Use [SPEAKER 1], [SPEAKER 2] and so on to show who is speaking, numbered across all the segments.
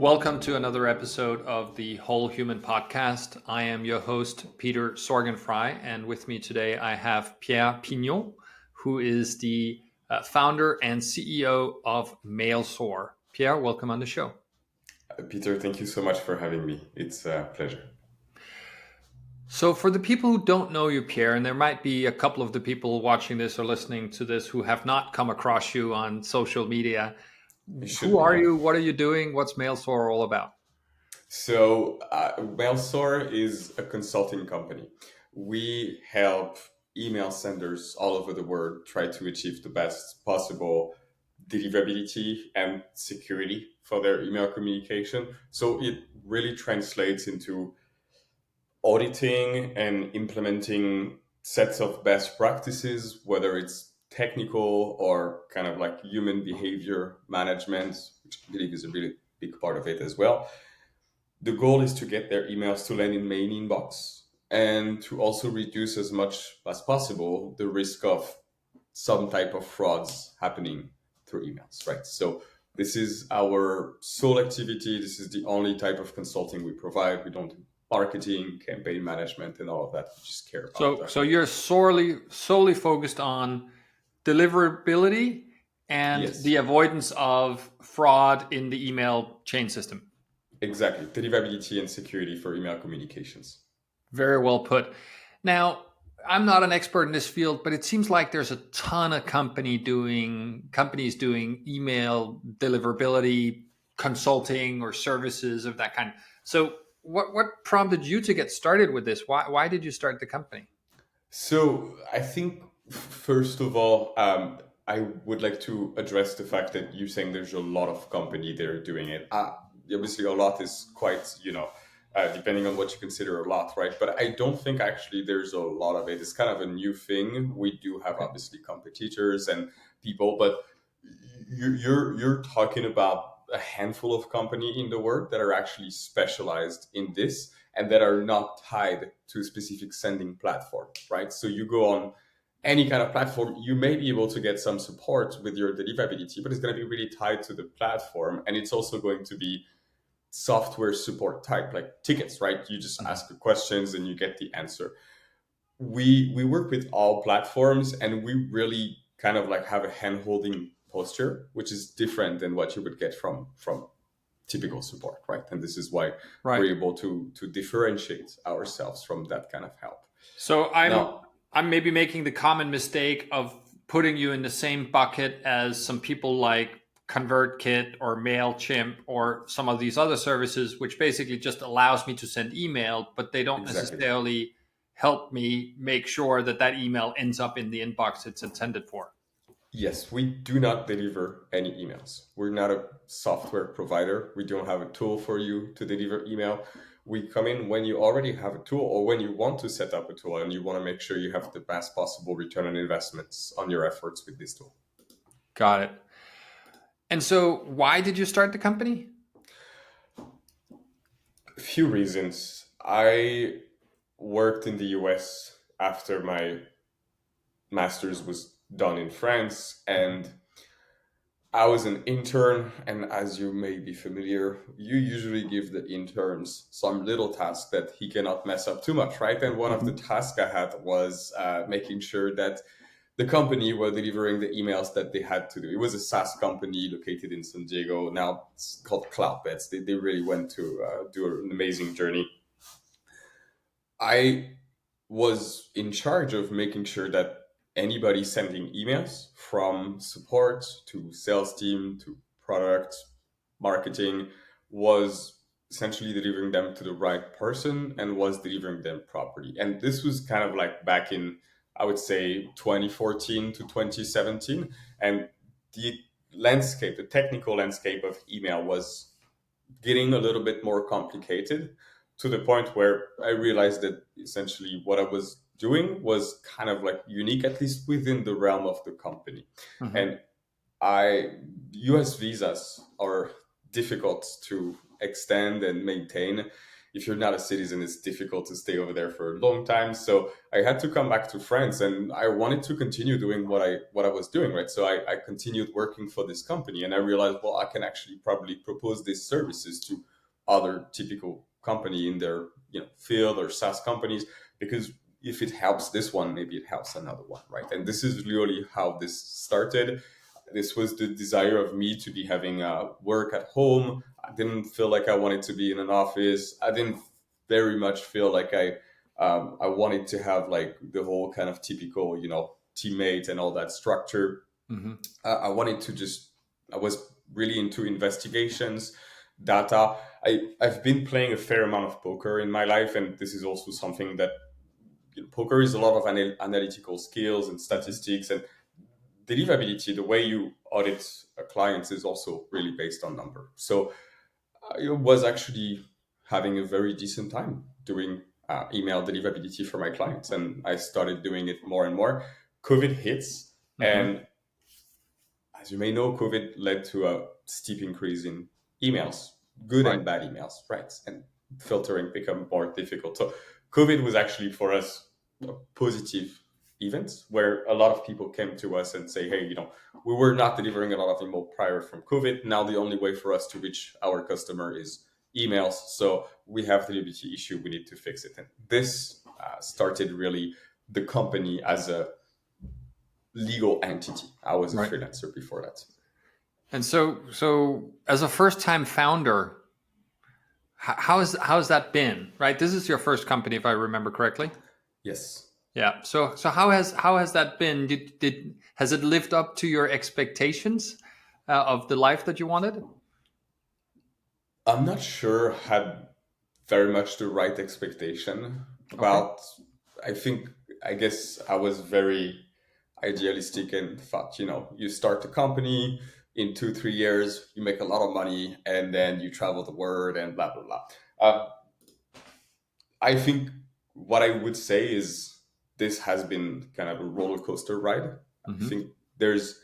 [SPEAKER 1] Welcome to another episode of the Whole Human Podcast. I am your host, Peter Sorgenfrey, and with me today I have Pierre Pignault, who is the founder and CEO of MailSoar. Pierre, welcome on the show.
[SPEAKER 2] Peter, thank you so much for having me. It's a pleasure.
[SPEAKER 1] So, for the people who don't know you, Pierre, and there might be a couple of the people watching this or listening to this who have not come across you on social media,
[SPEAKER 2] It should
[SPEAKER 1] who
[SPEAKER 2] be,
[SPEAKER 1] are
[SPEAKER 2] yeah.
[SPEAKER 1] you? What are you doing? What's MailSoar all about?
[SPEAKER 2] Mailsoar is a consulting company. We help email senders all over the world try to achieve the best possible deliverability and security for their email communication. So it really translates into auditing and implementing sets of best practices, whether it's technical or kind of like human behavior management, which I believe is a really big part of it as well. The goal is to get their emails to land in main inbox and to also reduce as much as possible the risk of some type of frauds happening through emails, right? So this is our sole activity. This is the only type of consulting we provide. We don't do marketing, campaign management, and all of that. We just care about
[SPEAKER 1] So you're solely focused on deliverability and
[SPEAKER 2] yes,
[SPEAKER 1] the avoidance of fraud in the email chain system.
[SPEAKER 2] exactly. Deliverability and security for email communications.
[SPEAKER 1] Very well put. Now, I'm not an expert in this field, but it seems like there's a ton of companies doing email deliverability consulting or services of that kind. So what prompted you to get started with this? Why did you start the company?
[SPEAKER 2] So I think first of all, I would like to address the fact that you're saying there's a lot of company that are doing it. Obviously, a lot is quite, depending on what you consider a lot, right? But I don't think actually there's a lot of it. It's kind of a new thing. We do have
[SPEAKER 1] Okay.
[SPEAKER 2] obviously competitors and people, but you're talking about a handful of company in the world that are actually specialized in this and that are not tied to a specific sending platform, right? So you go on any kind of platform, you may be able to get some support with your deliverability, but it's going to be really tied to the platform. And it's also going to be software support type, like tickets, right? You just
[SPEAKER 1] Mhm.
[SPEAKER 2] ask the questions and you get the answer. We work with all platforms and we really kind of like have a hand holding posture, which is different than what you would get from typical support, right? And this is why
[SPEAKER 1] Right.
[SPEAKER 2] we're able to differentiate ourselves from that kind of help.
[SPEAKER 1] So I'm
[SPEAKER 2] Now,
[SPEAKER 1] I'm maybe making the common mistake of putting you in the same bucket as some people like ConvertKit or MailChimp or some of these other services, which basically just allows me to send email, but they don't
[SPEAKER 2] exactly.
[SPEAKER 1] necessarily help me make sure that that email ends up in the inbox it's intended for.
[SPEAKER 2] Yes, we do not deliver any emails. We're not a software provider. We don't have a tool for you to deliver email. We come in when you already have a tool or when you want to set up a tool and you want to make sure you have the best possible return on investments on your efforts with this tool.
[SPEAKER 1] Got it. And so why did you start the company?
[SPEAKER 2] A few reasons. I worked in the US after my master's was done in France, and I was an intern, and as you may be familiar, you usually give the interns some little task that he cannot mess up too much, right? And one of the
[SPEAKER 1] Mhm.
[SPEAKER 2] tasks I had was making sure that the company were delivering the emails that they had to do. It was a SaaS company located in San Diego. Now it's called Cloudbeds. They really went to do an amazing journey. I was in charge of making sure that anybody sending emails from support to sales team to product marketing was essentially delivering them to the right person and was delivering them properly. And this was kind of like back in, I would say, 2014 to 2017. And the landscape, the technical landscape of email was getting a little bit more complicated to the point where I realized that essentially what I was doing was kind of like unique, at least within the realm of the company.
[SPEAKER 1] Mhm.
[SPEAKER 2] And US visas are difficult to extend and maintain. if you're not a citizen, it's difficult to stay over there for a long time. So I had to come back to France, and I wanted to continue doing what I was doing, right? So I continued working for this company, and I realized, well, I can actually probably propose these services to other typical company in their field or SaaS companies, because if it helps this one, maybe it helps another one, right? And this is really how this started. This was the desire of me to be having work at home. I didn't feel like I wanted to be in an office. I didn't very much feel like I wanted to have like the whole kind of typical, teammate and all that structure.
[SPEAKER 1] Hmm.
[SPEAKER 2] I wanted to I was really into investigations, data. I've been playing a fair amount of poker in my life, and this is also something that poker is a lot of analytical skills and statistics, and deliverability, the way you audit clients, is also really based on number. So I was actually having a very decent time doing email deliverability for my clients, and I started doing it more and more. COVID hits,
[SPEAKER 1] Hmm.
[SPEAKER 2] and as you may know, COVID led to a steep increase in emails, good
[SPEAKER 1] Right.
[SPEAKER 2] and bad emails, right? And filtering become more difficult. So COVID was actually for us a positive event where a lot of people came to us and say, hey, we were not delivering a lot of email prior from COVID. Now the only way for us to reach our customer is emails. So we have the deliverability issue. We need to fix it. And this started really the company as a legal entity. I was a
[SPEAKER 1] Right.
[SPEAKER 2] freelancer before that.
[SPEAKER 1] And so as a first-time founder, how's that been? Right. This is your first company, if I remember correctly.
[SPEAKER 2] Yes.
[SPEAKER 1] Yeah. So how has that been? Did has it lived up to your expectations of the life that you wanted?
[SPEAKER 2] I'm not sure I had very much the right expectation
[SPEAKER 1] Okay.
[SPEAKER 2] about, I think, I guess I was very idealistic and thought, you start a company in 2, 3 years, you make a lot of money, and then you travel the world and blah, blah, blah. I think what I would say is this has been kind of a roller coaster ride. I
[SPEAKER 1] Hmm.
[SPEAKER 2] think there's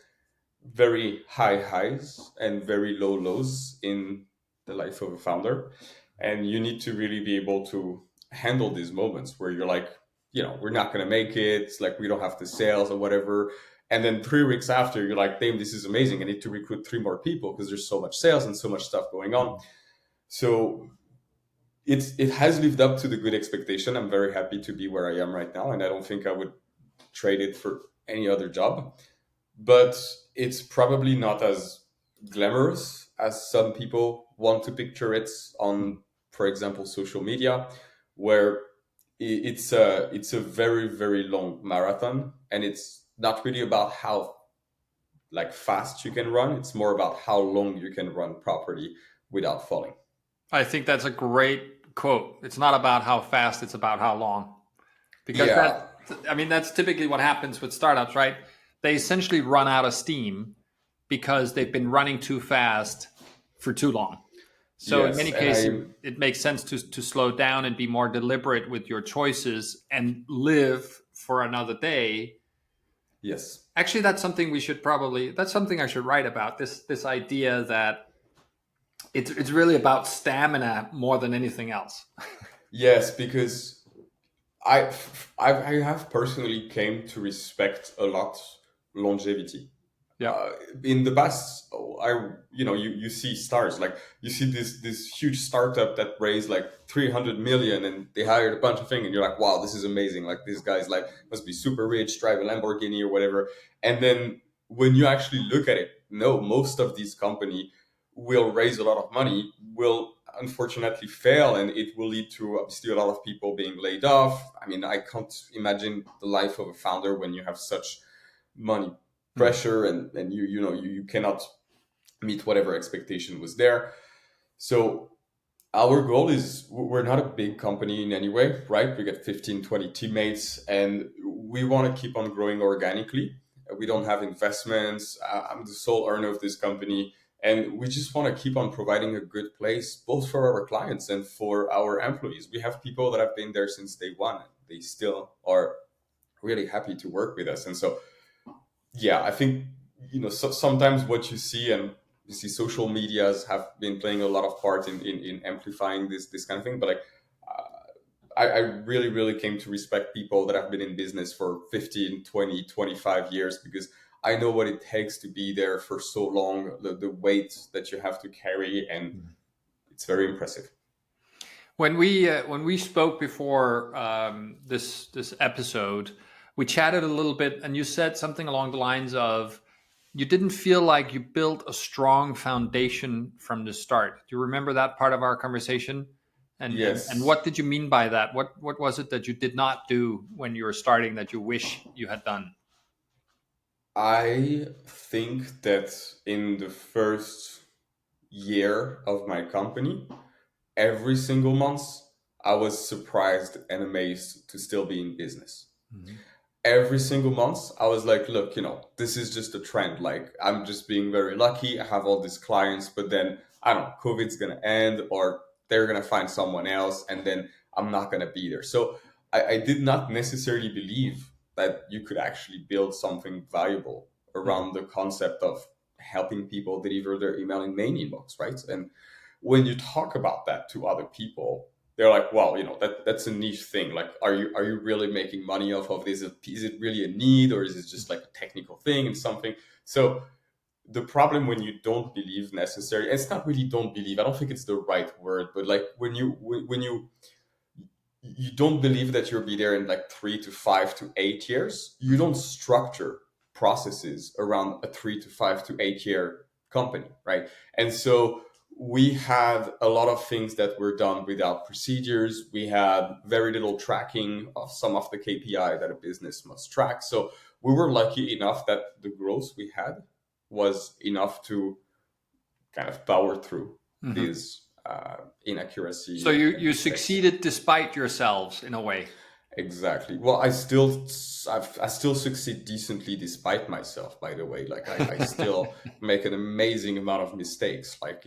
[SPEAKER 2] very high highs and very low lows in the life of a founder. And you need to really be able to handle these moments where you're like, we're not going to make it. It's like we don't have the sales or whatever. And then 3 weeks after, you're like, damn, this is amazing. I need to recruit 3 more people because there's so much sales and so much stuff going on. So it has lived up to the good expectation. I'm very happy to be where I am right now. And I don't think I would trade it for any other job, but it's probably not as glamorous as some people want to picture it on, for example, social media, where it's a very very long marathon, and it's not really about how like fast you can run. It's more about how long you can run properly without falling.
[SPEAKER 1] I think that's a great quote. It's not about how fast; it's about how long. Because
[SPEAKER 2] Yeah.
[SPEAKER 1] that's typically what happens with startups, right? They essentially run out of steam because they've been running too fast for too long. So in
[SPEAKER 2] Yes.
[SPEAKER 1] many
[SPEAKER 2] And
[SPEAKER 1] cases,
[SPEAKER 2] I
[SPEAKER 1] it makes sense to slow down and be more deliberate with your choices and live for another day.
[SPEAKER 2] Yes.
[SPEAKER 1] Actually, that's something I should write about. This idea that it's really about stamina more than anything else.
[SPEAKER 2] Yes, because I, I have personally came to respect a lot longevity.
[SPEAKER 1] Yeah.
[SPEAKER 2] In the past, you see stars, like you see this huge startup that raised like 300 million, and they hired a bunch of things, and you're like, wow, this is amazing. Like these guys like must be super rich, drive a Lamborghini or whatever. And then when you actually look at it, no, most of these company will raise a lot of money, will unfortunately fail, and it will lead to obviously a lot of people being laid off. I mean, I can't imagine the life of a founder when you have such money
[SPEAKER 1] Hmm.
[SPEAKER 2] pressure, and you cannot meet whatever expectation was there. So our goal is, we're not a big company in any way, right? We get 15, 20 teammates, and we want to keep on growing organically. We don't have investments. I'm the sole earner of this company, and we just want to keep on providing a good place both for our clients and for our employees. We have people that have been there since day one. They still are really happy to work with us. And so yeah, I think sometimes what you see, and you see social medias have been playing a lot of part in amplifying this kind of thing. But like, I really, really came to respect people that have been in business for 15, 20, 25 years, because I know what it takes to be there for so long, the weight that you have to carry, and it's very impressive.
[SPEAKER 1] When we spoke before this episode, we chatted a little bit, and you said something along the lines of you didn't feel like you built a strong foundation from the start. Do you remember that part of our conversation? And
[SPEAKER 2] Yes,
[SPEAKER 1] what did you mean by that? What was it that you did not do when you were starting that you wish you had done?
[SPEAKER 2] I think that in the first year of my company, every single month, I was surprised and amazed to still be in business.
[SPEAKER 1] Mhm.
[SPEAKER 2] Every single month, I was like, look, this is just a trend. Like, I'm just being very lucky. I have all these clients, but then I don't know, COVID's going to end, or they're going to find someone else, and then I'm not going to be there. So I did not necessarily believe that you could actually build something valuable
[SPEAKER 1] Mhm.
[SPEAKER 2] around the concept of helping people deliver their email in main inbox, right? And when you talk about that to other people, they're like, "Well, that's a niche thing. Like, are you really making money off of this? Is it really a need, or is it just like a technical thing and something?" So the problem when you don't believe necessary, it's not really don't believe. I don't think it's the right word, but like when you don't believe that you'll be there in like 3 to 5 to 8 years, you don't structure processes around a 3 to 5 to 8 year company, right? And so we had a lot of things that were done without procedures. We had very little tracking of some of the KPI that a business must track. So we were lucky enough that the growth we had was enough to kind of power through
[SPEAKER 1] Mhm.
[SPEAKER 2] these
[SPEAKER 1] So
[SPEAKER 2] inaccuracy and
[SPEAKER 1] you
[SPEAKER 2] mistakes.
[SPEAKER 1] succeeded despite yourselves in a way.
[SPEAKER 2] Exactly. Well, I still succeed decently despite myself. By the way, like I still make an amazing amount of mistakes. Like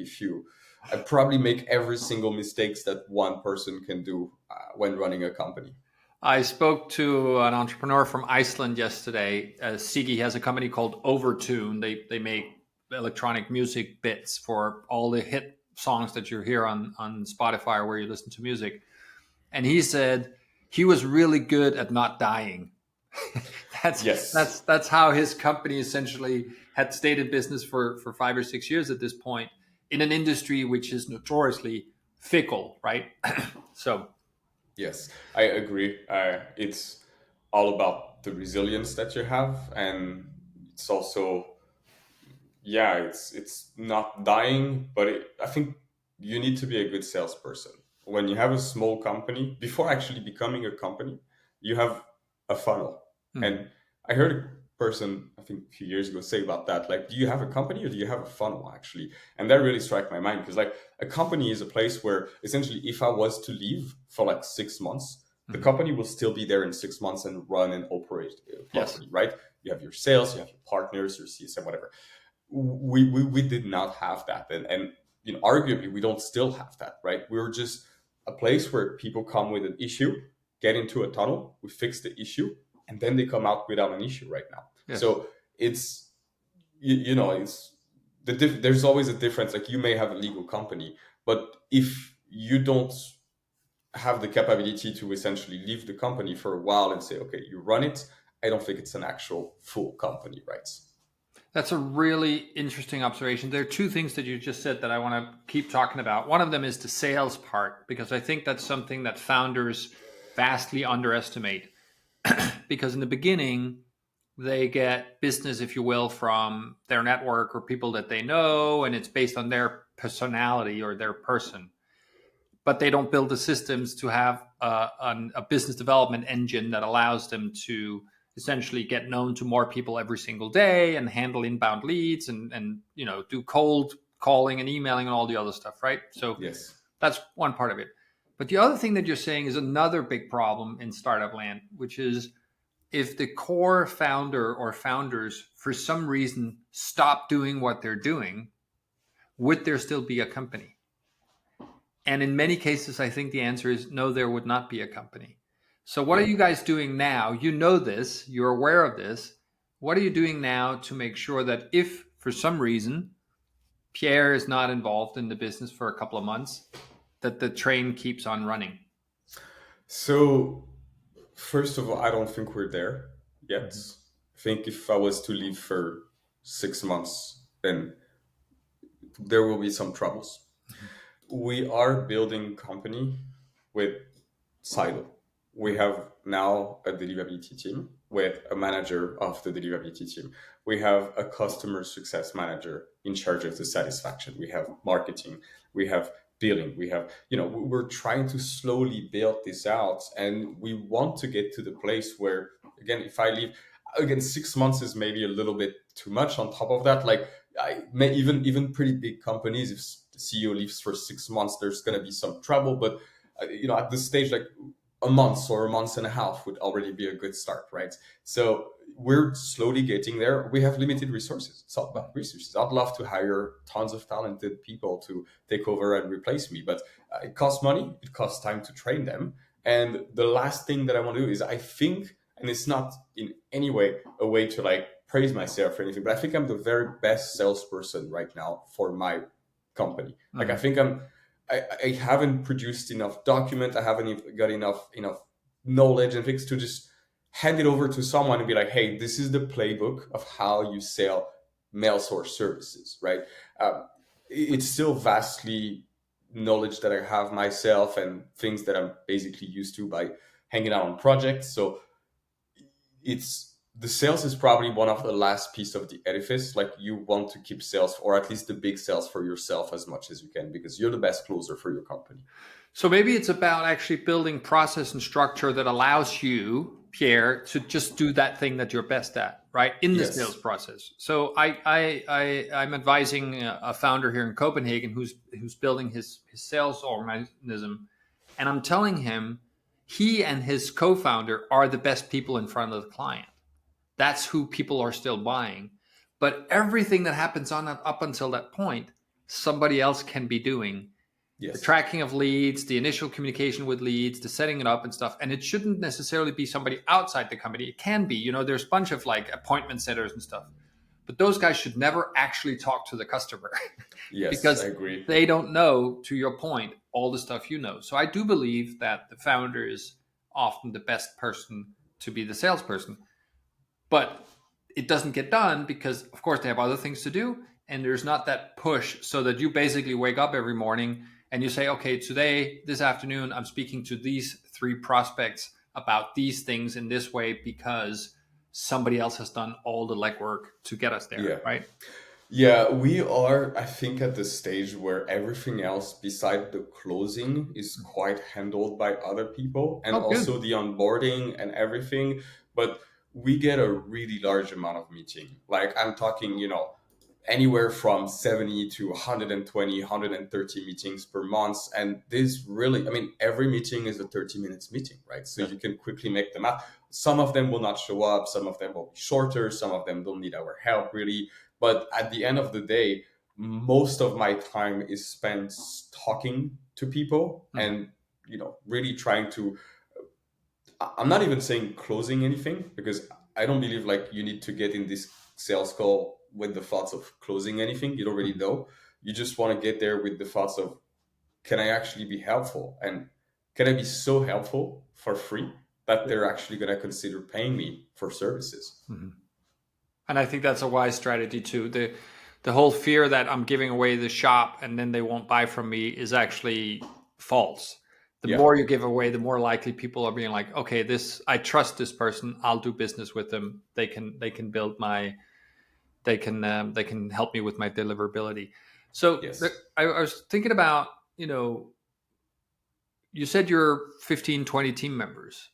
[SPEAKER 2] I probably make every single mistakes that one person can do when running a company.
[SPEAKER 1] I spoke to an entrepreneur from Iceland yesterday. Sigi has a company called Overtune. They make electronic music bits for all the hit songs that you hear on Spotify or where you listen to music. And he said he was really good at not dying. that's
[SPEAKER 2] Yes.
[SPEAKER 1] that's how his company essentially had stayed in business for 5 or 6 years at this point in an industry which is notoriously fickle, right? So
[SPEAKER 2] Yes, I agree. It's all about the resilience that you have, and it's also, yeah, it's not dying, but I think you need to be a good salesperson. When you have a small company, before actually becoming a company, you have a funnel.
[SPEAKER 1] mhm.
[SPEAKER 2] And I heard a person, I think a few years ago, say about that, like, do you have a company or do you have a funnel actually? And that really struck my mind, because like a company is a place where essentially if I was to leave for like 6 months, the
[SPEAKER 1] Mhm.
[SPEAKER 2] company will still be there in 6 months and run and operate
[SPEAKER 1] Yes.
[SPEAKER 2] properly, right? You have your sales, you have your partners, your CSM, whatever. We did not have that, and arguably we don't still have that, right? We're just a place where people come with an issue, get into a tunnel, we fix the issue, and then they come out without an issue right now.
[SPEAKER 1] Yes.
[SPEAKER 2] So it's it's there's always a difference. Like, you may have a legal company, but if you don't have the capability to essentially leave the company for a while and say, okay, you run it, I don't think it's an actual full company, right?
[SPEAKER 1] That's a really interesting observation. There are two things that you just said that I want to keep talking about. One of them is the sales part, because I think that's something that founders vastly underestimate. Because in the beginning, they get business, if you will, from their network or people that they know, and it's based on their personality or their person. But they don't build the systems to have a business development engine that allows them to essentially get known to more people every single day and handle inbound leads and do cold calling and emailing and all the other stuff, right? So
[SPEAKER 2] Yes.
[SPEAKER 1] that's one part of it. But the other thing that you're saying is another big problem in startup land, which is if the core founder or founders for some reason stop doing what they're doing, would there still be a company? And in many cases, I think the answer is no, there would not be a company. So, what are
[SPEAKER 2] Yeah.
[SPEAKER 1] you guys doing now? You know this, you're aware of this. What are you doing now to make sure that if for some reason Pierre is not involved in the business for a couple of months, that the train keeps on running?
[SPEAKER 2] So, first of all, I don't think we're there yet.
[SPEAKER 1] Mhm.
[SPEAKER 2] I think if I was to leave for 6 months, then there will be some troubles.
[SPEAKER 1] Mhm.
[SPEAKER 2] We are building company with silo. We have now a deliverability team with a manager of the deliverability team. We have a customer success manager in charge of the satisfaction. We have marketing. We have billing. We have, we're trying to slowly build this out. And we want to get to the place where, again, if I leave, again, 6 months is maybe a little bit too much on top of that. Like, I may even pretty big companies, if the CEO leaves for 6 months, there's going to be some trouble. But at this stage, like a month or a month and a half would already be a good start, right? So we're slowly getting there. We have limited resources. It's all about resources. I'd love to hire tons of talented people to take over and replace me, but it costs money. It costs time to train them. And the last thing that I want to do is, I think, and it's not in any way a way to like praise myself or anything, but I think I'm the very best salesperson right now for my company. Like, I
[SPEAKER 1] Mhm.
[SPEAKER 2] think I haven't produced enough document. I haven't even got enough knowledge and things to just hand it over to someone and be like, hey, this is the playbook of how you sell mail source services, right? It's still vastly knowledge that I have myself and things that I'm basically used to by hanging out on projects. So it's the sales is probably one of the last piece of the edifice. Like, you want to keep sales, or at least the big sales, for yourself as much as you can, because you're the best closer for your company.
[SPEAKER 1] So maybe it's about actually building process and structure that allows you, Pierre, to just do that thing that you're best at, right? In the sales
[SPEAKER 2] Yes.
[SPEAKER 1] process. So I'm advising a founder here in Copenhagen who's building his sales organism, and I'm telling him he and his co-founder are the best people in front of the client. That's who people are still buying. But everything that happens on that up until that point, somebody else can be doing the
[SPEAKER 2] Yes.
[SPEAKER 1] tracking of leads, the initial communication with leads, the setting it up and stuff. And it shouldn't necessarily be somebody outside the company. It can be, there's a bunch of like appointment setters and stuff. But those guys should never actually talk to the customer
[SPEAKER 2] Yes, I
[SPEAKER 1] because
[SPEAKER 2] agree.
[SPEAKER 1] they don't know, to your point, all the stuff you know. So I do believe that the founder is often the best person to be the salesperson. But it doesn't get done because, of course, they have other things to do. And there's not that push so that you basically wake up every morning and you say, okay, today, this afternoon, I'm speaking to these three prospects about these things in this way because somebody else has done all the legwork to get us there,
[SPEAKER 2] Yeah.
[SPEAKER 1] right?
[SPEAKER 2] Yeah, we are, I think, at the stage where everything else beside the closing is quite handled by other people, and
[SPEAKER 1] Oh, good.
[SPEAKER 2] also the onboarding and everything. But we get a really large amount of meeting. Like, I'm talking, anywhere from 70 to 120, 130 meetings per month. And this really, I mean, every meeting is a 30 minutes meeting, right? So
[SPEAKER 1] Yeah.
[SPEAKER 2] you can quickly make them up. Some of them will not show up. Some of them will be shorter. Some of them don't need our help really. But at the end of the day, most of my time is spent talking to people
[SPEAKER 1] Mhm.
[SPEAKER 2] and, really trying to, I'm not even saying closing anything, because I don't believe like you need to get in this sales call with the thoughts of closing anything. You don't really
[SPEAKER 1] Mhm.
[SPEAKER 2] know. You just want to get there with the thoughts of, can I actually be helpful? And can I be so helpful for free that
[SPEAKER 1] Yeah.
[SPEAKER 2] they're actually going to consider paying me for services?
[SPEAKER 1] Mhm. And I think that's a wise strategy too. The whole fear that I'm giving away the shop and then they won't buy from me is actually false. The
[SPEAKER 2] Yeah.
[SPEAKER 1] more you give away, the more likely people are being like, okay, this I trust this person. I'll do business with them. They can build my they can help me with my deliverability. So
[SPEAKER 2] Yes.
[SPEAKER 1] I was thinking about you know you said you're 15, 20 team members.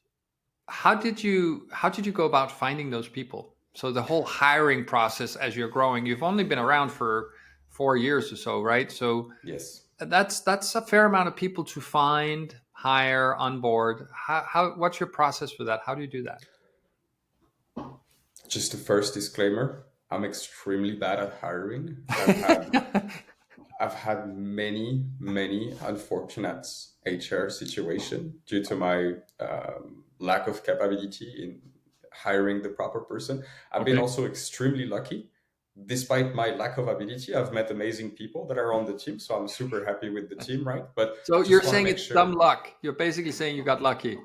[SPEAKER 1] How did you go about finding those people? So the whole hiring process as you're growing, you've only been around for 4 years or so, right? So
[SPEAKER 2] Yes.
[SPEAKER 1] that's a fair amount of people to find, hire, onboard. How what's your process for that? How do you do that?
[SPEAKER 2] Just a first disclaimer. I'm extremely bad at hiring. I've had many unfortunate HR situation due to my lack of capability in hiring the proper person. I've been
[SPEAKER 1] Okay.
[SPEAKER 2] also extremely lucky. Despite my lack of ability, I've met amazing people that are on the team, so I'm super happy with the team, right? But
[SPEAKER 1] So you're
[SPEAKER 2] just want to
[SPEAKER 1] saying
[SPEAKER 2] make
[SPEAKER 1] it's dumb
[SPEAKER 2] sure.
[SPEAKER 1] luck. You're basically saying you got lucky.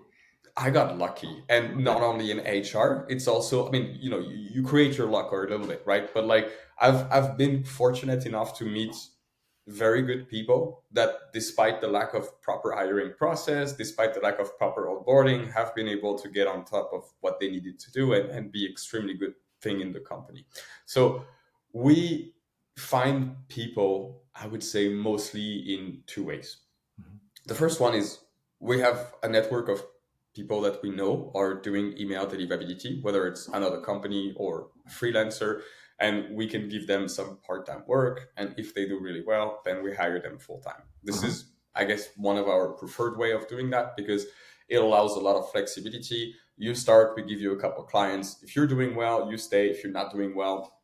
[SPEAKER 2] I got lucky, and
[SPEAKER 1] Okay.
[SPEAKER 2] not only in HR, it's also, I mean, you create your luck or a little bit, right? But like, I've been fortunate enough to meet very good people that, despite the lack of proper hiring process, despite the lack of proper onboarding, have been able to get on top of what they needed to do, and be extremely good thing in the company. So we find people, I would say, mostly in two ways.
[SPEAKER 1] Mhm.
[SPEAKER 2] The first one is, we have a network of people that we know are doing email deliverability, whether it's another company or a freelancer, and we can give them some part-time work. And if they do really well, then we hire them full-time. This
[SPEAKER 1] Mhm.
[SPEAKER 2] is, I guess, one of our preferred way of doing that, because it allows a lot of flexibility. You start, we give you a couple of clients. If you're doing well, you stay. If you're not doing well,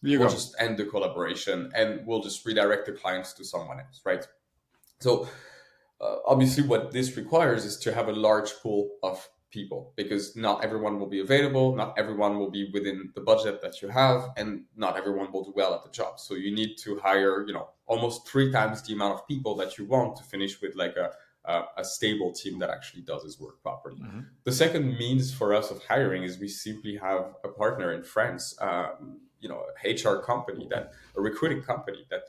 [SPEAKER 1] There you
[SPEAKER 2] we'll
[SPEAKER 1] go.
[SPEAKER 2] just end the collaboration and we'll just redirect the clients to someone else, right? So obviously, what this requires is to have a large pool of people, because not everyone will be available, not everyone will be within the budget that you have, and not everyone will do well at the job. So you need to hire, almost three times the amount of people that you want to finish with like a stable team that actually does its work properly.
[SPEAKER 1] Mhm.
[SPEAKER 2] The second means for us of hiring is, we simply have a partner in France, a HR company, that a recruiting company that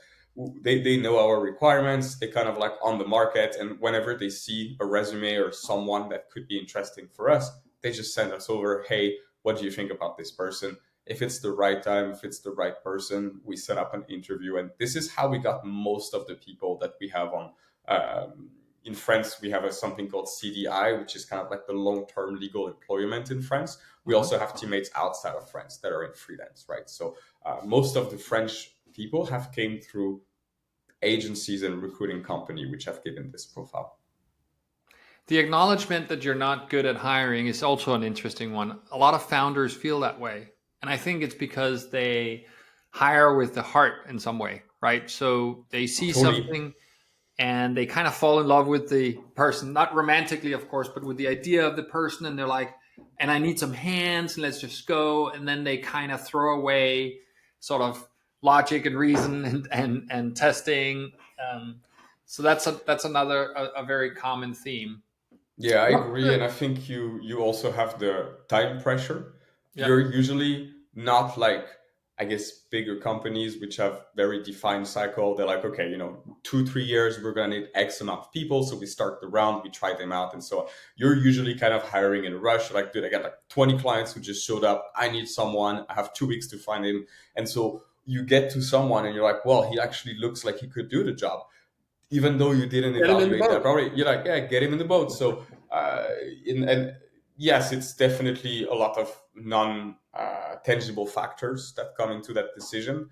[SPEAKER 2] they know our requirements. They kind of like on the market, and whenever they see a resume or someone that could be interesting for us, they just send us over, hey, what do you think about this person? If it's the right time, if it's the right person, we set up an interview. And this is how we got most of the people that we have on. In France, we have something called CDI, which is kind of like the long-term legal employment in France. We
[SPEAKER 1] Mhm.
[SPEAKER 2] also have teammates outside of France that are in freelance, right? So most of the French people have came through agencies and recruiting company which have given this profile.
[SPEAKER 1] The acknowledgement that you're not good at hiring is also an interesting one. A lot of founders feel that way. And I think it's because they hire with the heart in some way, right? So they see
[SPEAKER 2] Totally.
[SPEAKER 1] something and they kind of fall in love with the person, not romantically, of course, but with the idea of the person. And they're like, and I need some hands, and let's just go. And then they kind of throw away sort of logic and reason and testing. So that's another a very common theme.
[SPEAKER 2] Yeah, I
[SPEAKER 1] What's
[SPEAKER 2] agree,
[SPEAKER 1] the
[SPEAKER 2] and I think you also have the time pressure.
[SPEAKER 1] yeah?
[SPEAKER 2] You're usually not like, I guess, bigger companies which have very defined cycle. They're like, okay, 2-3 years we're gonna need X amount of people, so we start the round, we try them out, and so on. You're usually kind of hiring in a rush. Like, dude, I got like 20 clients who just showed up. I need someone. I have 2 weeks to find him, and so you get to someone and you're like, well, he actually looks like he could do the job, even though you didn't
[SPEAKER 1] Get him in the
[SPEAKER 2] evaluate that
[SPEAKER 1] boat.
[SPEAKER 2] properly. You're like, yeah, get him in the boat. So, and yes, it's definitely a lot of non tangible factors that come into that decision.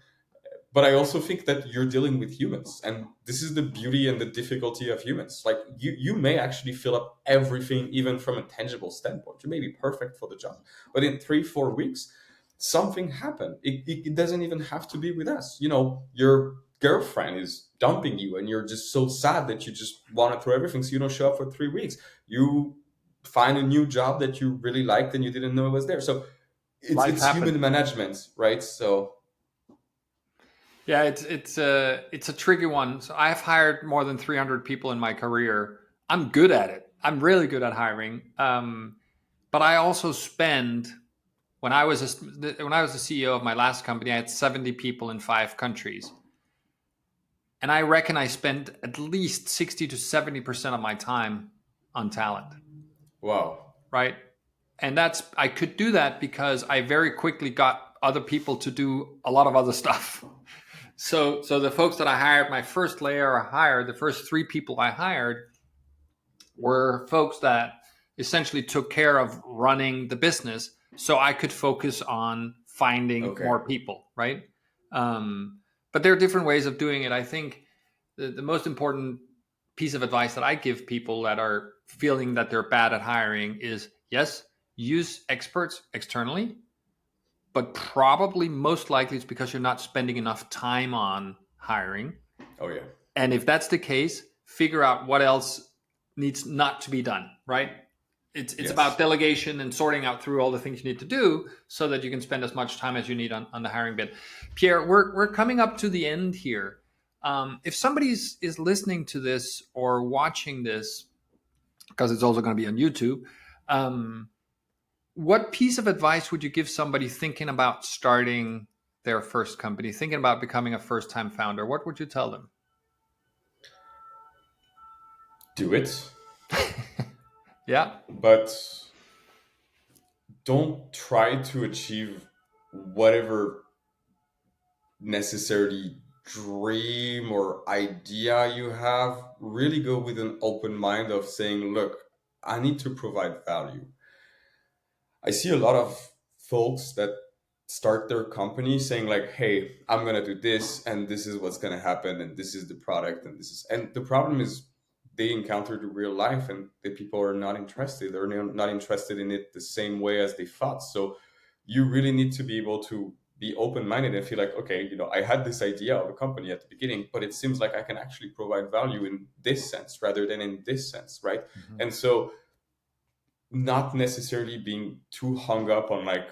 [SPEAKER 2] But I also think that you're dealing with humans, and this is the beauty and the difficulty of humans. Like, you may actually fill up everything, even from a tangible standpoint. You may be perfect for the job, but in 3-4 weeks, something happened. It doesn't even have to be with us. Your girlfriend is dumping you, and you're just so sad that you just want to throw everything, so you don't show up for 3 weeks. You find a new job that you really liked and you didn't know it was there. So
[SPEAKER 1] Life
[SPEAKER 2] it's
[SPEAKER 1] happens.
[SPEAKER 2] human management, right? So
[SPEAKER 1] Yeah, it's a tricky one. So I've hired more than 300 people in my career. I'm good at it. I'm really good at hiring. But I also spend when I was the CEO of my last company, I had 70 people in 5 countries, and I reckon I spent at least 60 to 70% of my time on talent.
[SPEAKER 2] wow.
[SPEAKER 1] Right, and I could do that because I very quickly got other people to do a lot of other stuff. So the folks that I hired, my first layer I hired, the first 3 people I hired were folks that essentially took care of running the business, so I could focus on finding
[SPEAKER 2] Okay.
[SPEAKER 1] more people, right? But there are different ways of doing it. I think the most important piece of advice that I give people that are feeling that they're bad at hiring is, yes, use experts externally, but probably most likely it's because you're not spending enough time on hiring.
[SPEAKER 2] Oh yeah.
[SPEAKER 1] And if that's the case, figure out what else needs not to be done, right? It's about
[SPEAKER 2] Yes.
[SPEAKER 1] delegation and sorting out through all the things you need to do so that you can spend as much time as you need on the hiring bit. Pierre, we're coming up to the end here. If somebody is listening to this or watching this, because it's also going to be on YouTube, Um, what piece of advice would you give somebody thinking about starting their first company, thinking about becoming a first-time founder? What would you tell them?
[SPEAKER 2] Do it,
[SPEAKER 1] Yeah.
[SPEAKER 2] but don't try to achieve whatever necessarily dream or idea you have. Really go with an open mind of saying, look, I need to provide value. I see a lot of folks that start their company saying like, hey, I'm going to do this and this is what's going to happen and this is the product and this is, and the problem is they encounter the real life and the people are not interested. They're not interested in it the same way as they thought. So you really need to be able to be open-minded and feel like, okay, I had this idea of a company at the beginning, but it seems like I can actually provide value in this sense rather than in this sense, right?
[SPEAKER 1] Mhm.
[SPEAKER 2] And so not necessarily being too hung up on like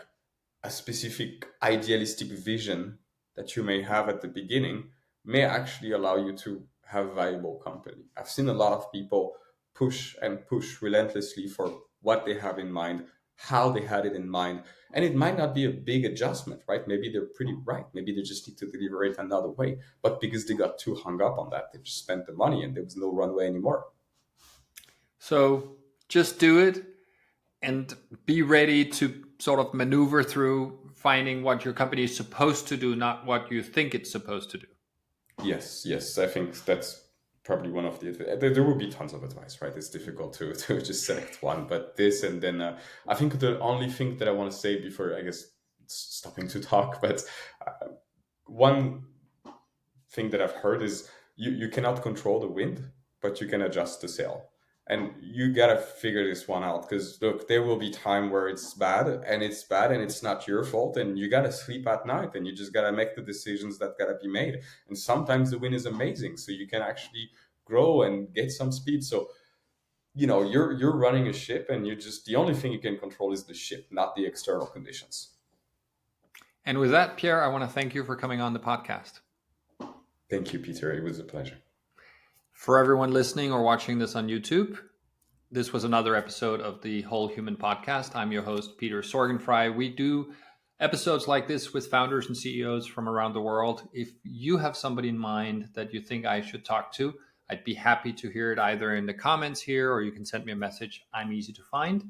[SPEAKER 2] a specific idealistic vision that you may have at the beginning may actually allow you to have a valuable company. I've seen a lot of people push and push relentlessly for what they have in mind, how they had it in mind. And it might not be a big adjustment, right? Maybe they're pretty right. Maybe they just need to deliver it another way. But because they got too hung up on that, they just spent the money and there was no runway anymore.
[SPEAKER 1] So just do it and be ready to sort of maneuver through finding what your company is supposed to do, not what you think it's supposed to do.
[SPEAKER 2] Yes, yes. I think that's probably one of the. There will be tons of advice, right? It's difficult to to just select one, but this and then I think the only thing that I want to say before I guess stopping to talk, but one thing that I've heard is you cannot control the wind, but you can adjust the sail. And you gotta figure this one out because look, there will be time where it's bad and it's not your fault, and you gotta sleep at night and you just gotta make the decisions that gotta be made. And sometimes the wind is amazing, so you can actually grow and get some speed. So you're running a ship, and you just the only thing you can control is the ship, not the external conditions.
[SPEAKER 1] And with that, Pierre, I want to thank you for coming on the podcast.
[SPEAKER 2] Thank you, Peter. It was a pleasure.
[SPEAKER 1] For everyone listening or watching this on YouTube, this was another episode of the Whole Human Podcast. I'm your host, Peter Sorgenfrey. We do episodes like this with founders and CEOs from around the world. If you have somebody in mind that you think I should talk to, I'd be happy to hear it either in the comments here or you can send me a message. I'm easy to find.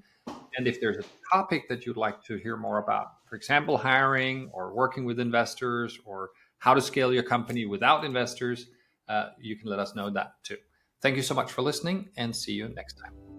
[SPEAKER 1] And if there's a topic that you'd like to hear more about, for example, hiring or working with investors or how to scale your company without investors, you can let us know that too. Thank you so much for listening and see you next time.